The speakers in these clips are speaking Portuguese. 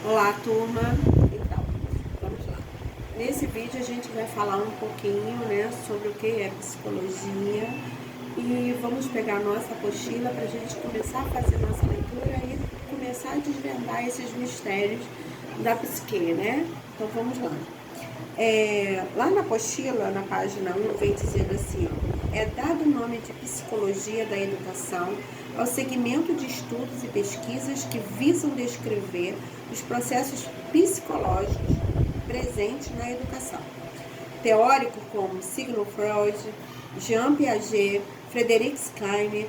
Olá, turma. Então, vamos lá. Nesse vídeo a gente vai falar um pouquinho, né, sobre o que é psicologia e vamos pegar a nossa apostila para a gente começar a fazer nossa leitura e começar a desvendar esses mistérios da psique, né? Então vamos lá. Lá na apostila, na página 1, vem dizendo assim, ó, é dado o nome de psicologia da educação ao segmento de estudos e pesquisas que visam descrever os processos psicológicos presentes na educação. Teóricos como Sigmund Freud, Jean Piaget, Frederic Schleiner,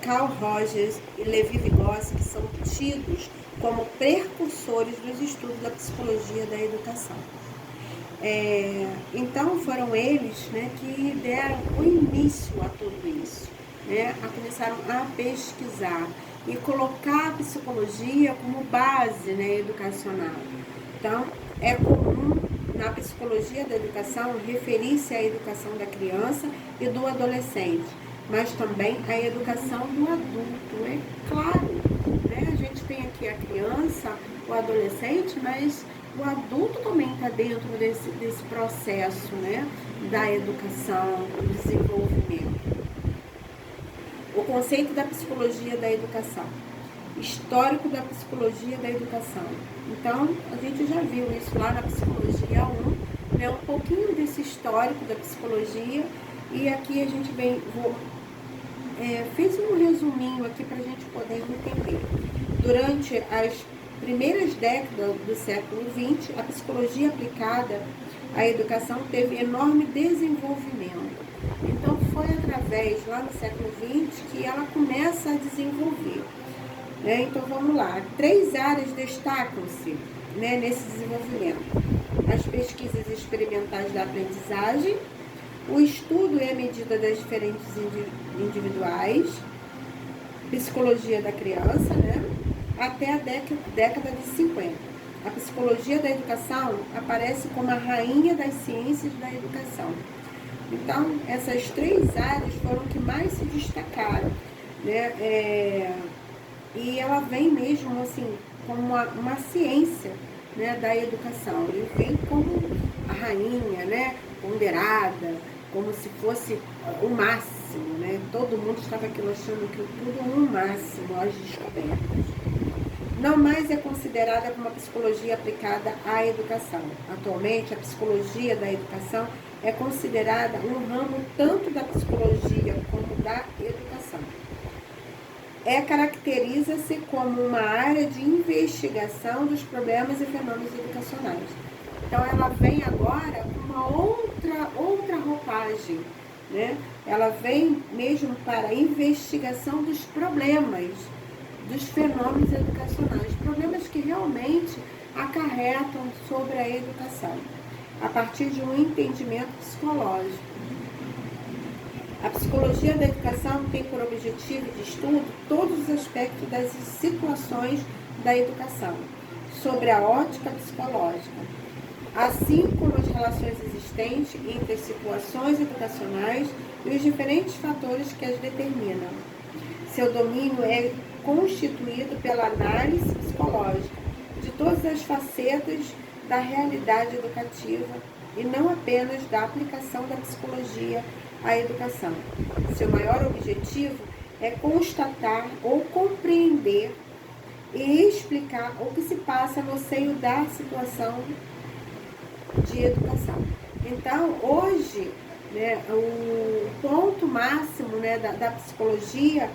Carl Rogers e Levi Vygotsky são tidos como precursores dos estudos da psicologia da educação. Então foram eles, né, que deram o início a tudo isso, né, começaram a pesquisar e colocar a psicologia como base, né, educacional. Então é comum na psicologia da educação referir-se à educação da criança e do adolescente, mas também à educação do adulto, é claro, né? A gente tem aqui a criança, o adolescente, mas o adulto também está dentro desse processo, né, da educação, do desenvolvimento. O conceito da psicologia da educação, histórico da psicologia da educação. Então, a gente já viu isso lá na psicologia 1, né, um pouquinho desse histórico da psicologia, e aqui a gente fez um resuminho aqui para a gente poder entender. Durante as primeiras décadas do século XX, a psicologia aplicada à educação teve enorme desenvolvimento. Então, foi através, lá no século XX, que ela começa a desenvolver. Então, vamos lá. 3 áreas destacam-se, né, nesse desenvolvimento. As pesquisas experimentais da aprendizagem, o estudo e a medida das diferentes individuais, psicologia da criança, né, até a década de 50. A psicologia da educação aparece como a rainha das ciências da educação. Então, essas 3 áreas foram que mais se destacaram, né? E ela vem mesmo assim como uma ciência, né, da educação. E vem como a rainha, né, ponderada, como se fosse o máximo, né? Todo mundo estava aquilo achando que tudo é um máximo, as descobertas. Não mais é considerada como uma psicologia aplicada à educação. Atualmente, a psicologia da educação é considerada um ramo tanto da psicologia como da educação. Caracteriza-se como uma área de investigação dos problemas e fenômenos educacionais. Então, ela vem agora com uma outra roupagem, né? Ela vem mesmo para a investigação dos problemas, dos fenômenos educacionais, problemas que realmente acarretam sobre a educação, a partir de um entendimento psicológico. A psicologia da educação tem por objetivo de estudo todos os aspectos das situações da educação, sobre a ótica psicológica, assim como as relações existentes entre as situações educacionais e os diferentes fatores que as determinam. Seu domínio é constituído pela análise psicológica de todas as facetas da realidade educativa e não apenas da aplicação da psicologia à educação. Seu maior objetivo é constatar ou compreender e explicar o que se passa no seio da situação de educação. Então, hoje, né, o ponto máximo, né, da psicologia,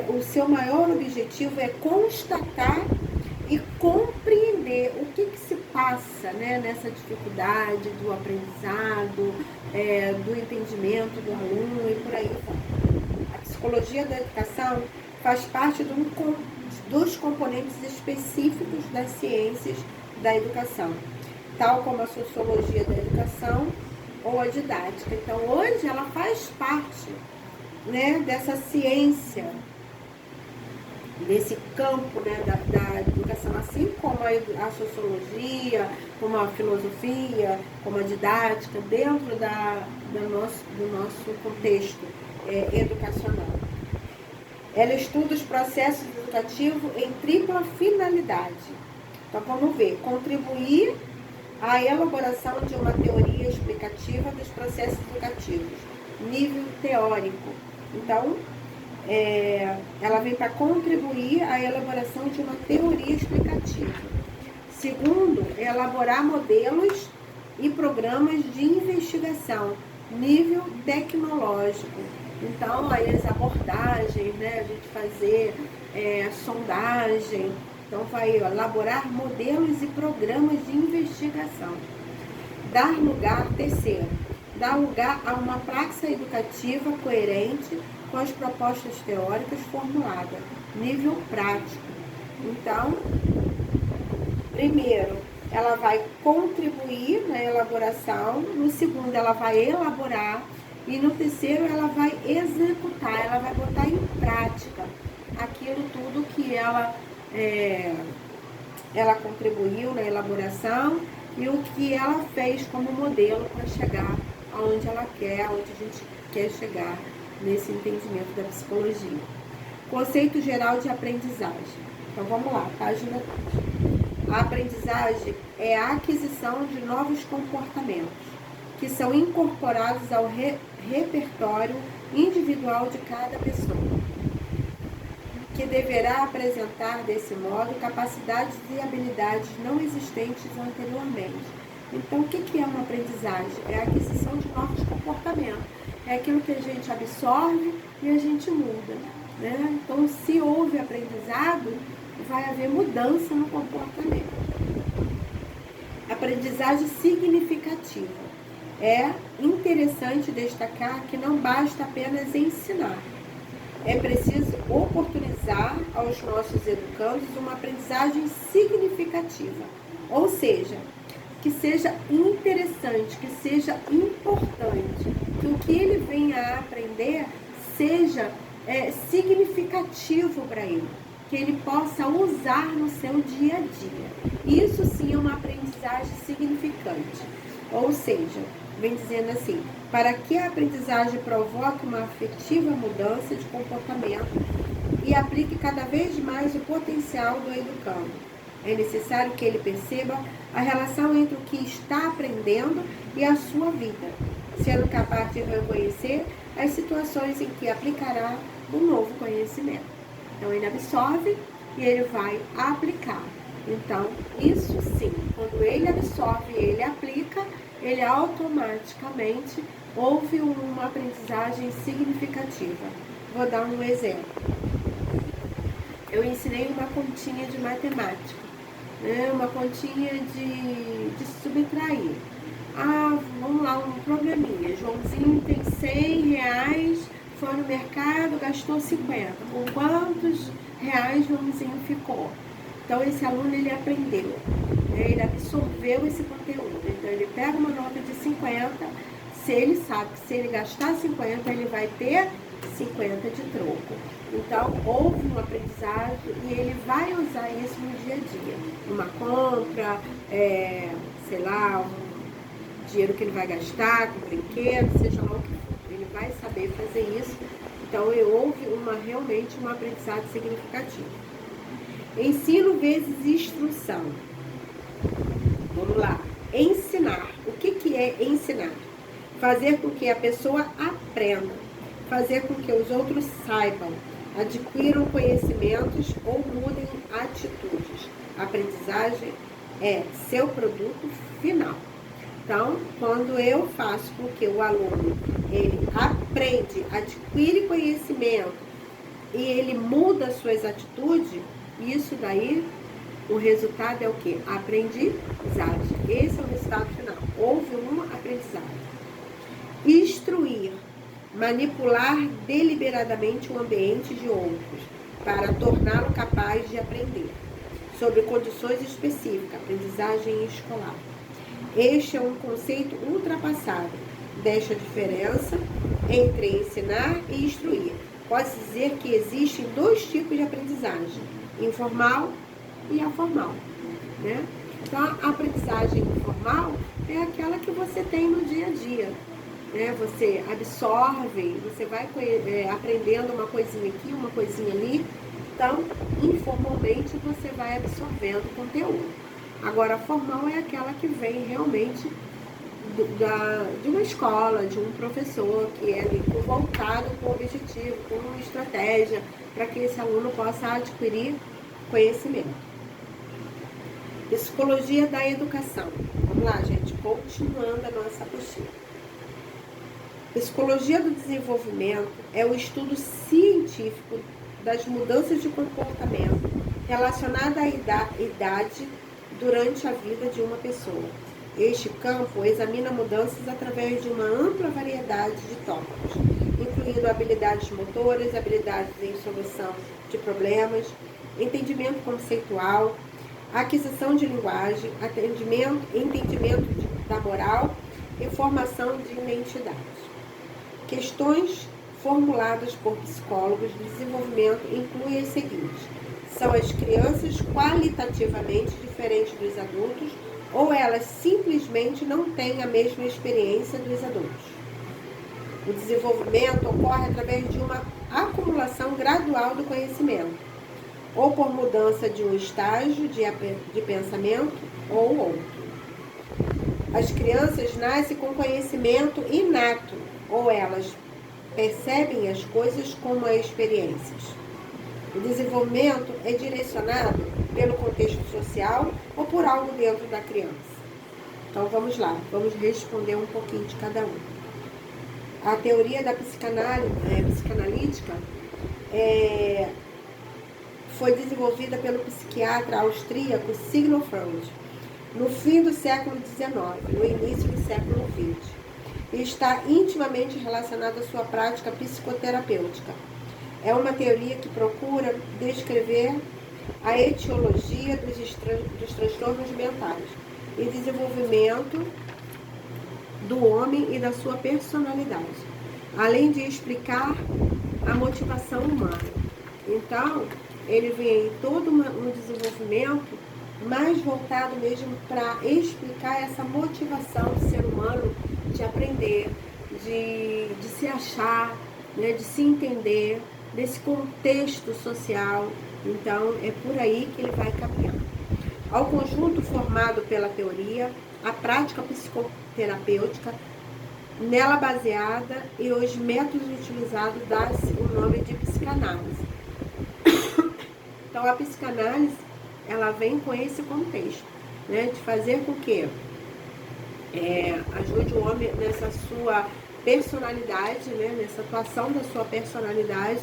o seu maior objetivo é constatar e compreender o que se passa, né, nessa dificuldade do aprendizado, do entendimento do aluno e por aí vai. A psicologia da educação faz parte dos componentes específicos das ciências da educação, tal como a sociologia da educação ou a didática. Então, hoje ela faz parte, né, dessa ciência, desse campo, né, da educação, assim como a sociologia, como a filosofia, como a didática, dentro do nosso contexto educacional. Ela estuda os processos educativos em tripla finalidade: Então, vamos ver. Contribuir à elaboração de uma teoria explicativa dos processos educativos. Nível teórico. Então, ela vem para contribuir à elaboração de uma teoria explicativa. Segundo, elaborar modelos e programas de investigação. Nível tecnológico. Então, aí as abordagens, né? A gente fazer sondagem. Então, vai elaborar modelos e programas de investigação. Dar lugar, terceiro, dar lugar a uma praxis educativa coerente com as propostas teóricas formuladas. Nível prático. Então, primeiro, ela vai contribuir na elaboração. No segundo, ela vai elaborar. E no terceiro, ela vai executar, ela vai botar em prática aquilo tudo que ela contribuiu na elaboração e o que ela fez como modelo para chegar aonde ela quer, aonde a gente quer chegar nesse entendimento da psicologia. Conceito geral de aprendizagem. Então vamos lá, página 3. A aprendizagem é a aquisição de novos comportamentos que são incorporados ao repertório individual de cada pessoa, que deverá apresentar, desse modo, capacidades e habilidades não existentes anteriormente. Então, o que é uma aprendizagem? É a aquisição de novos comportamentos. É aquilo que a gente absorve e a gente muda, né? Então, se houve aprendizado, vai haver mudança no comportamento. Aprendizagem significativa. É interessante destacar que não basta apenas ensinar. É preciso oportunizar aos nossos educandos uma aprendizagem significativa, ou seja, que seja interessante, que seja importante, que o que ele venha a aprender seja significativo para ele, que ele possa usar no seu dia a dia. Isso sim é uma aprendizagem significante, ou seja, vem dizendo assim, para que a aprendizagem provoque uma afetiva mudança de comportamento e aplique cada vez mais o potencial do educando. É necessário que ele perceba a relação entre o que está aprendendo e a sua vida, sendo capaz de reconhecer as situações em que aplicará o novo conhecimento. Então, ele absorve e ele vai aplicar. Então, isso sim, quando ele absorve e ele aplica, ele automaticamente houve uma aprendizagem significativa. Vou dar um exemplo. Eu ensinei uma continha de matemática, né? Uma continha de subtrair. Vamos lá, um probleminha. Joãozinho tem R$100, foi no mercado, gastou 50. Com quantos reais Joãozinho ficou? Então, esse aluno, ele aprendeu, né? Ele absorveu esse conteúdo. Então, ele pega uma nota de 50, se ele sabe que se ele gastar 50, ele vai ter 50 de troco. Então, houve um aprendizado e ele vai usar isso no dia a dia. Uma compra, sei lá, um dinheiro que ele vai gastar com brinquedo, seja lá o que for. Ele vai saber fazer isso. Então, houve realmente uma aprendizado significativo. Ensino vezes instrução. Vamos lá. Ensinar. O que é ensinar? Fazer com que a pessoa aprenda. Fazer com que os outros saibam, adquiram conhecimentos ou mudem atitudes. A aprendizagem é seu produto final. Então, quando eu faço com que o aluno ele aprende, adquire conhecimento e ele muda suas atitudes, isso daí, o resultado é o quê? Aprendizagem. Esse é o resultado final. Houve uma aprendizagem. Instruir. Manipular deliberadamente o ambiente de outros para torná-lo capaz de aprender. Sobre condições específicas, aprendizagem escolar. Este é um conceito ultrapassado. Deixa a diferença entre ensinar e instruir. Pode-se dizer que existem dois tipos de aprendizagem. Informal e a formal, né? Então, a aprendizagem informal é aquela que você tem no dia a dia, né? Você absorve, você vai aprendendo uma coisinha aqui, uma coisinha ali, Então, informalmente, você vai absorvendo o conteúdo. Agora, a formal é aquela que vem realmente de uma escola, de um professor, que é voltado com objetivo, com estratégia, para que esse aluno possa adquirir conhecimento. Psicologia da educação. Vamos lá, gente, continuando a nossa apostila. Psicologia do desenvolvimento é o estudo científico das mudanças de comportamento relacionadas à idade durante a vida de uma pessoa. Este campo examina mudanças através de uma ampla variedade de tópicos, incluindo habilidades motoras, habilidades em solução de problemas, entendimento conceitual, aquisição de linguagem, entendimento da moral e formação de identidade. Questões formuladas por psicólogos de desenvolvimento incluem as seguintes: são as crianças qualitativamente diferentes dos adultos ou elas simplesmente não têm a mesma experiência dos adultos? O desenvolvimento ocorre através de uma acumulação gradual do conhecimento, ou por mudança de um estágio de pensamento ou outro. As crianças nascem com conhecimento inato, ou elas percebem as coisas como experiências. O desenvolvimento é direcionado pelo contexto social ou por algo dentro da criança. Então vamos lá, vamos responder um pouquinho de cada um. A teoria da psicanalítica foi desenvolvida pelo psiquiatra austríaco Sigmund Freud no fim do século XIX, no início do século XX, e está intimamente relacionada à sua prática psicoterapêutica. É uma teoria que procura descrever a etiologia dos transtornos mentais e desenvolvimento do homem e da sua personalidade, além de explicar a motivação humana. Então, ele vem todo um desenvolvimento mais voltado mesmo para explicar essa motivação do ser humano de aprender, de se achar, né, de se entender, desse contexto social. Então, é por aí que ele vai caminhar. Ao conjunto formado pela teoria, a prática psicoterapêutica, nela baseada e os métodos utilizados dá-se o nome de psicanálise. Então, a psicanálise, ela vem com esse contexto, né, de fazer com que ajude o homem nessa sua personalidade, né, nessa atuação da sua personalidade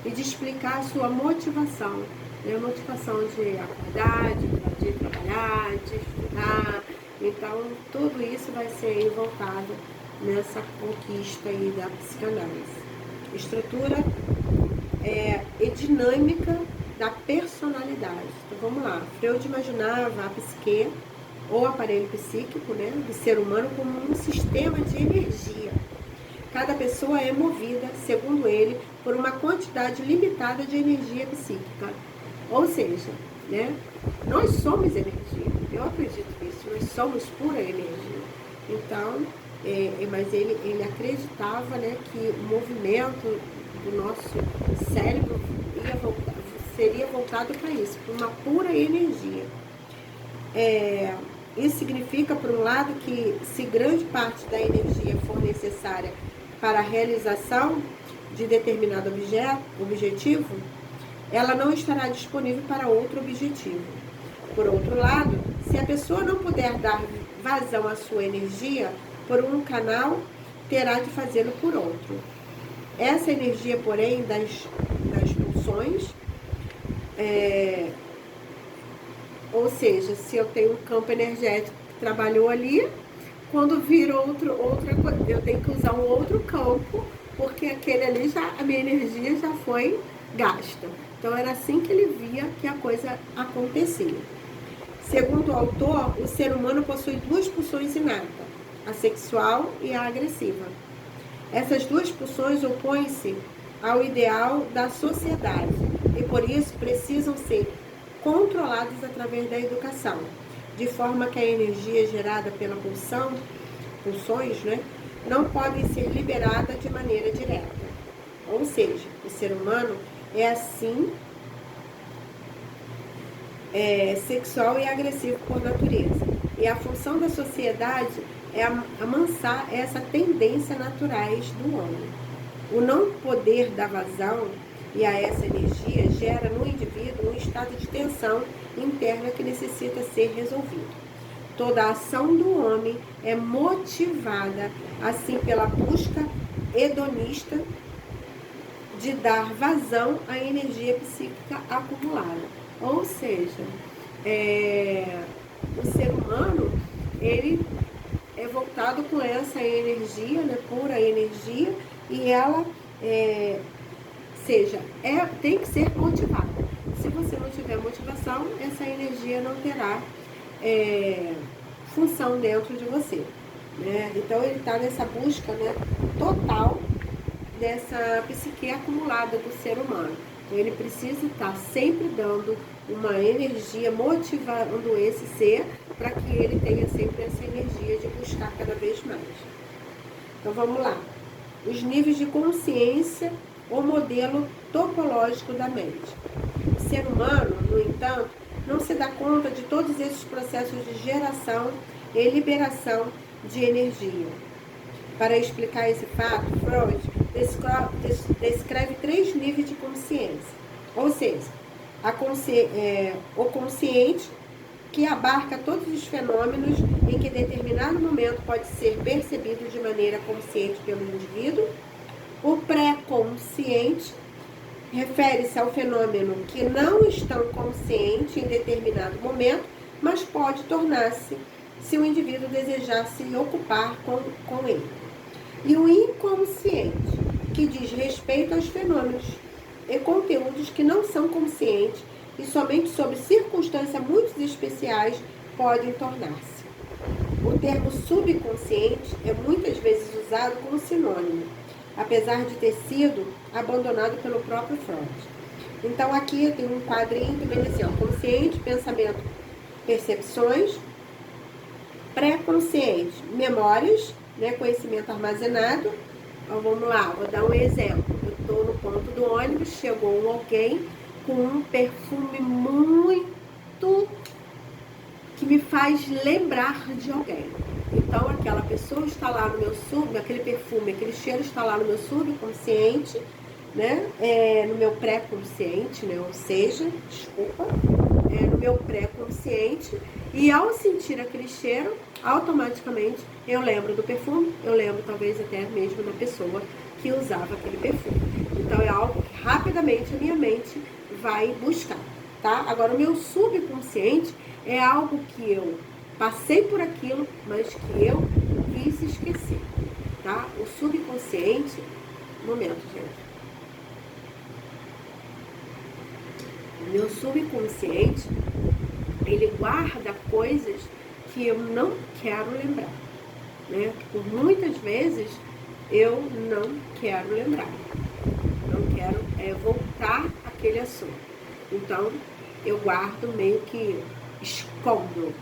e de explicar a sua motivação, né, a motivação de acordar, de trabalhar, de estudar. Então, tudo isso vai ser voltado nessa conquista aí da psicanálise. Estrutura e dinâmica da personalidade. Então, vamos lá. Freud imaginava a psique, ou aparelho psíquico, né, do ser humano como um sistema de energia. Cada pessoa é movida, segundo ele, por uma quantidade limitada de energia psíquica. Ou seja, né, nós somos energia. Eu acredito nisso, nós somos pura energia. Então, mas ele acreditava, né, que o movimento do nosso cérebro seria voltado para isso, para uma pura energia. Isso significa, por um lado, que se grande parte da energia for necessária para a realização de determinado objetivo, ela não estará disponível para outro objetivo. Por outro lado, se a pessoa não puder dar vazão à sua energia por um canal, terá de fazê-lo por outro. Essa energia, porém, das pulsões, ou seja, se eu tenho um campo energético que trabalhou ali, quando vir outra coisa, eu tenho que usar um outro campo, porque aquele ali a minha energia já foi gasta. Então era assim que ele via que a coisa acontecia. Segundo o autor, o ser humano possui duas pulsões inatas, a sexual e a agressiva. Essas duas pulsões opõem-se ao ideal da sociedade e por isso precisam ser controladas através da educação, de forma que a energia gerada pela pulsões, né, não podem ser liberadas de maneira direta. Ou seja, o ser humano é assim sexual e agressivo por natureza. E a função da sociedade é amansar essa tendência naturais do homem. O não poder dar vazão e a essa energia gera no indivíduo um estado de tensão interna que necessita ser resolvido. Toda a ação do homem é motivada, assim, pela busca hedonista de dar vazão à energia psíquica acumulada. Ou seja, o ser humano, ele é voltado com essa energia, né, pura energia, e ela tem que ser motivada. Se você não tiver motivação, essa energia não terá função dentro de você, né? Então ele está nessa busca, né, total dessa psique acumulada do ser humano. Então ele precisa estar sempre dando uma energia, motivando esse ser para que ele tenha sempre essa energia de buscar cada vez mais. Então vamos lá. Os níveis de consciência, o modelo topológico da mente. O ser humano, no entanto, não se dá conta de todos esses processos de geração e liberação de energia. Para explicar esse fato, Freud descreve 3 níveis de consciência. Ou seja, o consciente, que abarca todos os fenômenos em que determinado momento pode ser percebido de maneira consciente pelo indivíduo. O pré-consciente refere-se ao fenômeno que não estão consciente em determinado momento, mas pode tornar-se se o indivíduo desejar se ocupar com ele. E o inconsciente, que diz respeito aos fenômenos e conteúdos que não são conscientes e somente sob circunstâncias muito especiais podem tornar-se. O termo subconsciente é muitas vezes usado como sinônimo, apesar de ter sido abandonado pelo próprio Freud. Então aqui tem um quadrinho que vem assim, ó, consciente, pensamento, percepções, pré-consciente, memórias, né, conhecimento armazenado. Então vamos lá, vou dar um exemplo. Eu estou no ponto do ônibus, chegou alguém com um perfume muito que me faz lembrar de alguém. Então aquela pessoa está lá no meu aquele perfume, aquele cheiro está lá no meu subconsciente, né? No meu pré-consciente, né? Ou seja, no meu pré-consciente, e ao sentir aquele cheiro, automaticamente eu lembro do perfume, eu lembro talvez até mesmo da pessoa que usava aquele perfume. Então é algo que rapidamente a minha mente vai buscar, tá? Agora o meu subconsciente é algo que eu passei por aquilo, mas que eu quis esquecer, tá? O subconsciente, momento, gente. O meu subconsciente, ele guarda coisas que eu não quero lembrar, né? Que por muitas vezes eu não quero lembrar, não quero voltar àquele assunto. Então eu guardo, meio que escondo,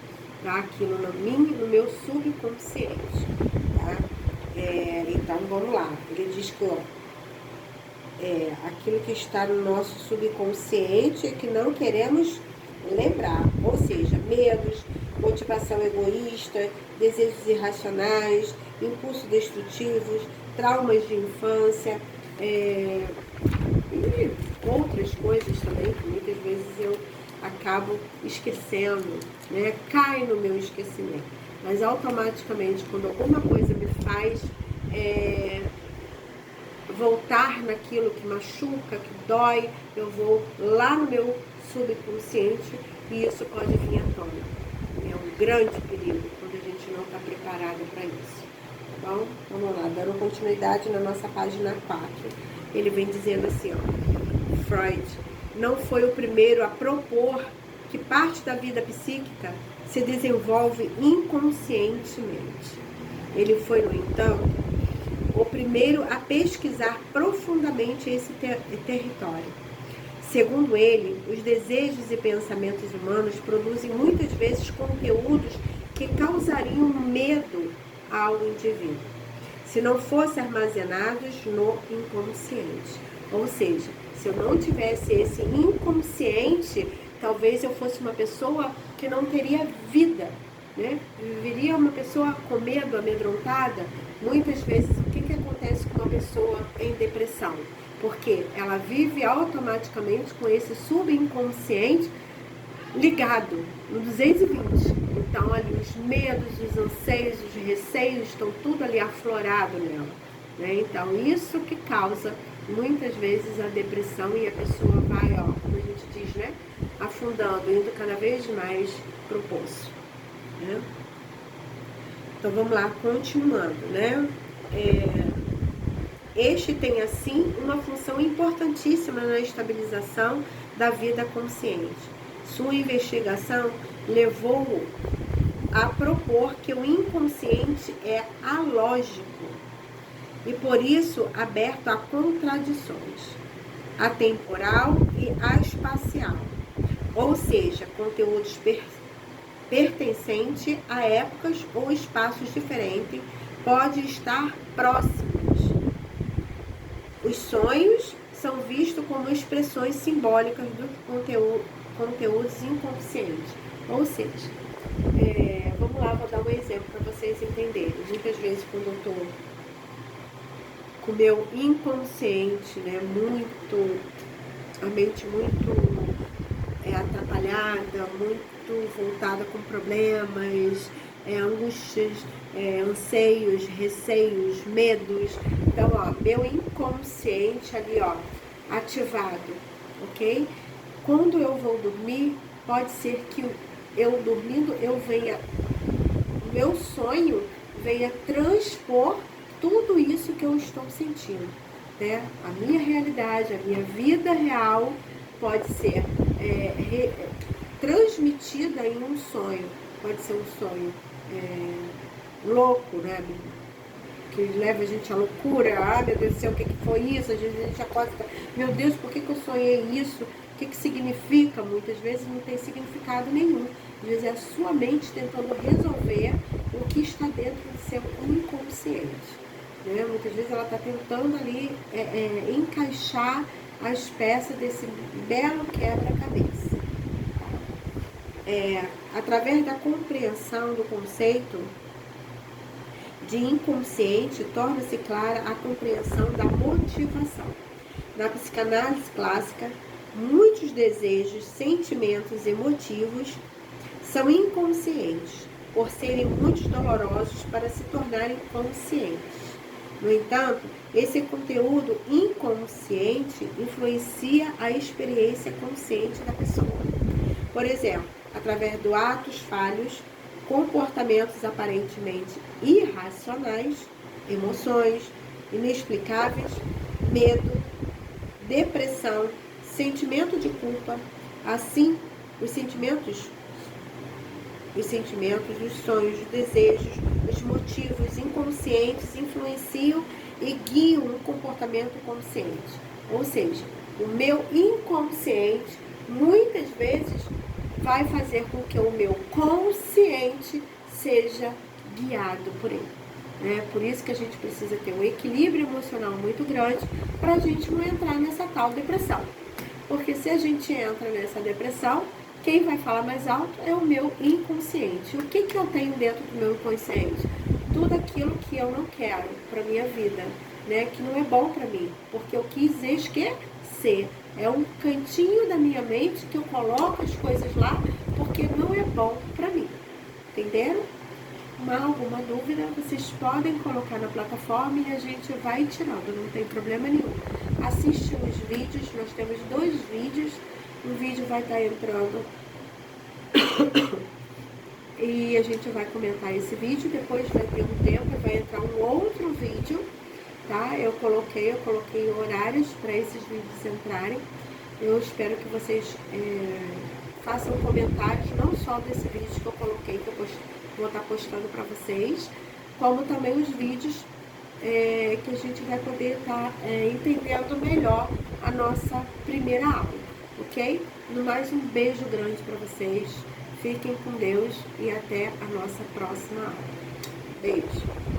tá? Aquilo no meu subconsciente, tá? Então vamos lá, ele diz que aquilo que está no nosso subconsciente é que não queremos lembrar, ou seja, medos, motivação egoísta, desejos irracionais, impulsos destrutivos, traumas de infância, e outras coisas também que muitas vezes eu acabo esquecendo, né? Cai no meu esquecimento, mas automaticamente quando alguma coisa me faz voltar naquilo que machuca, que dói, eu vou lá no meu subconsciente e isso pode vir à tona. É um grande perigo quando a gente não está preparado para isso, tá bom? Vamos lá, dando continuidade na nossa página 4. Ele vem dizendo assim, ó, Freud não foi o primeiro a propor que parte da vida psíquica se desenvolve inconscientemente. Ele foi, no entanto, o primeiro a pesquisar profundamente esse território. Segundo ele, os desejos e pensamentos humanos produzem muitas vezes conteúdos que causariam medo ao indivíduo, se não fossem armazenados no inconsciente. Ou seja, se eu não tivesse esse inconsciente talvez eu fosse uma pessoa que não teria vida, né? Viveria uma pessoa com medo, amedrontada. Muitas vezes, o que acontece com uma pessoa em depressão? Porque ela vive automaticamente com esse subconsciente ligado no 220. Então, ali os medos, os anseios, os receios estão tudo ali aflorado nela, né? Então, isso que causa muitas vezes a depressão, e a pessoa vai, ó, como a gente diz, né, afundando, indo cada vez mais pro poço, né? Então, vamos lá, continuando, né? Este tem, assim, uma função importantíssima na estabilização da vida consciente. Sua investigação levou-o a propor que o inconsciente é alógico e, por isso, aberto a contradições, atemporal e espacial, ou seja, conteúdos pertencentes a épocas ou espaços diferentes, pode estar próximos. Os sonhos são vistos como expressões simbólicas dos conteúdos inconscientes. Ou seja, vamos lá, vou dar um exemplo para vocês entenderem. Muitas vezes, quando eu estou com o meu inconsciente, né, a mente muito atrapalhada, muito voltada com problemas, angústias, anseios, receios, medos. Então, ó, meu inconsciente ali, ó, ativado, ok? Quando eu vou dormir, pode ser que eu dormindo, o meu sonho venha transpor tudo isso que eu estou sentindo, né? A minha realidade, a minha vida real pode ser transmitida em um sonho. Pode ser um sonho louco, né? Que leva a gente à loucura. Ah, meu Deus do céu, o que foi isso? Às vezes a gente acorda, meu Deus, por que eu sonhei isso? O que significa? Muitas vezes não tem significado nenhum. Às vezes é a sua mente tentando resolver o que está dentro do seu inconsciente, né? Muitas vezes ela está tentando ali encaixar as peças desse belo quebra-cabeça. Através da compreensão do conceito de inconsciente, torna-se clara a compreensão da motivação. Na psicanálise clássica, muitos desejos, sentimentos e motivos são inconscientes, por serem muito dolorosos para se tornarem conscientes. No entanto, esse conteúdo inconsciente influencia a experiência consciente da pessoa. Por exemplo, através de atos falhos, comportamentos aparentemente irracionais, emoções inexplicáveis, medo, depressão, sentimento de culpa. Assim, os sentimentos, os sonhos, os desejos, os motivos inconscientes influenciam e guiam o comportamento consciente. Ou seja, o meu inconsciente muitas vezes vai fazer com que o meu consciente seja guiado por ele, né? Por isso que a gente precisa ter um equilíbrio emocional muito grande para a gente não entrar nessa tal depressão. Porque se a gente entra nessa depressão, quem vai falar mais alto é o meu inconsciente. O que eu tenho dentro do meu inconsciente? Tudo aquilo que eu não quero para minha vida, né? Que não é bom para mim, porque eu quis esquecer. É um cantinho da minha mente que eu coloco as coisas lá porque não é bom para mim. Entenderam? Alguma dúvida, vocês podem colocar na plataforma e a gente vai tirando, não tem problema nenhum. Assiste os vídeos, nós temos 2 vídeos. Um vídeo vai estar entrando e a gente vai comentar esse vídeo. Depois vai ter um tempo e vai entrar um outro vídeo, tá? Eu coloquei horários para esses vídeos entrarem. Eu espero que vocês façam comentários, não só desse vídeo que eu coloquei, que eu vou estar postando para vocês, como também os vídeos que a gente vai poder estar entendendo melhor a nossa primeira aula, ok? No mais, um beijo grande para vocês, fiquem com Deus e até a nossa próxima aula. Beijo!